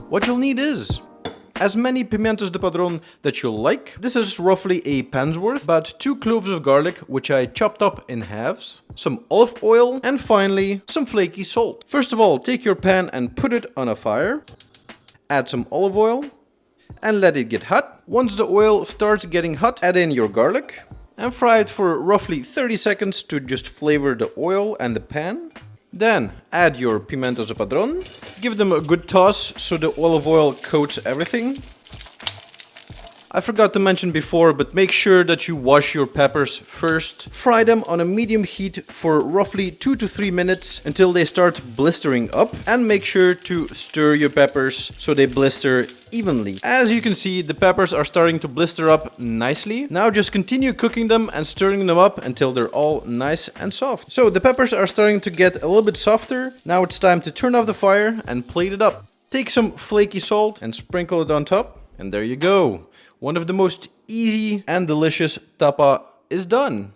What you'll need is as many Pimientos de Padrón that you'll like. This is roughly a pan's worth. About 2 cloves of garlic, which I chopped up in halves. Some olive oil, and finally, some flaky salt. First of all, take your pan and put it on a fire. Add some olive oil and let it get hot. Once the oil starts getting hot, add in your garlic and fry it for roughly 30 seconds to just flavor the oil and the pan. Then add your Pimientos de Padrón. Give them a good toss so the olive oil coats everything. I forgot to mention before, but make sure that you wash your peppers first. Fry them on a medium heat for roughly 2 to 3 minutes until they start blistering up. And make sure to stir your peppers so they blister evenly. As you can see, the peppers are starting to blister up nicely. Now just continue cooking them and stirring them up until they're all nice and soft. So the peppers are starting to get a little bit softer. Now it's time to turn off the fire and plate it up. Take some flaky salt and sprinkle it on top. And there you go. One of the most easy and delicious tapa is done.